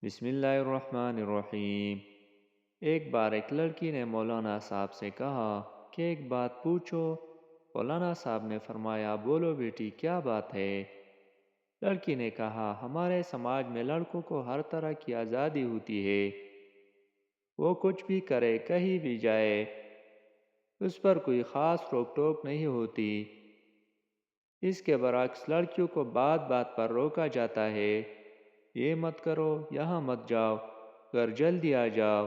بسم اللہ الرحمن الرحیم۔ ایک بار ایک لڑکی نے مولانا صاحب سے کہا کہ ایک بات پوچھو۔ مولانا صاحب نے فرمایا، بولو بیٹی، کیا بات ہے؟ لڑکی نے کہا، ہمارے سماج میں لڑکوں کو ہر طرح کی آزادی ہوتی ہے، وہ کچھ بھی کرے، کہیں بھی جائے، اس پر کوئی خاص روک ٹوک نہیں ہوتی۔ اس کے برعکس لڑکیوں کو بات بات پر روکا جاتا ہے، یہ مت کرو، یہاں مت جاؤ، گھر جلدی آ جاؤ۔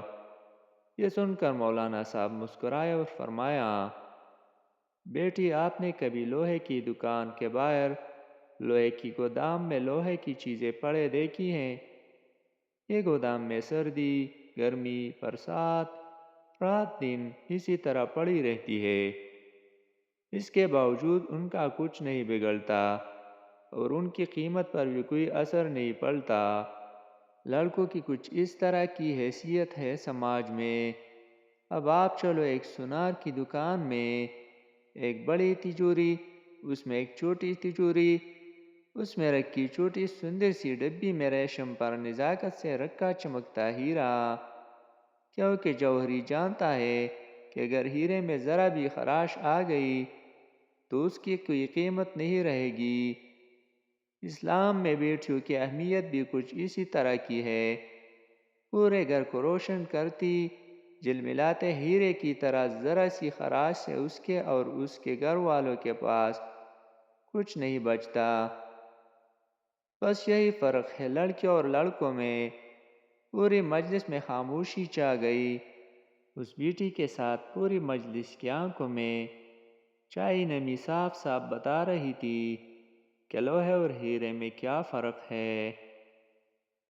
یہ سن کر مولانا صاحب مسکرائے اور فرمایا، بیٹی، آپ نے کبھی لوہے کی دکان کے باہر لوہے کی گودام میں لوہے کی چیزیں پڑے دیکھی ہیں؟ یہ گودام میں سردی، گرمی، برسات، رات دن اسی طرح پڑی رہتی ہے، اس کے باوجود ان کا کچھ نہیں بگڑتا اور ان کی قیمت پر بھی کوئی اثر نہیں پڑتا۔ لڑکوں کی کچھ اس طرح کی حیثیت ہے سماج میں۔ اب آپ چلو ایک سونار کی دکان میں، ایک بڑی تجوری، اس میں ایک چھوٹی تجوری، اس میں رکھی چھوٹی سندر سی ڈبی میں ریشم پر نزاکت سے رکھا چمکتا ہیرا، کیونکہ جوہری جانتا ہے کہ اگر ہیرے میں ذرا بھی خراش آ گئی تو اس کی کوئی قیمت نہیں رہے گی۔ اسلام میں بیٹیوں کی اہمیت بھی کچھ اسی طرح کی ہے، پورے گھر کو روشن کرتی، جلملاتے ہیرے کی طرح ذرا سی خراش سے اس کے اور اس کے گھر والوں کے پاس کچھ نہیں بچتا۔ بس یہی فرق ہے لڑکیوں اور لڑکوں میں۔ پوری مجلس میں خاموشی چھا گئی۔ اس بیٹی کے ساتھ پوری مجلس کی آنکھوں میں چائے نمی صاف صاف بتا رہی تھی کہ لوہے اور ہیرے میں کیا فرق ہے۔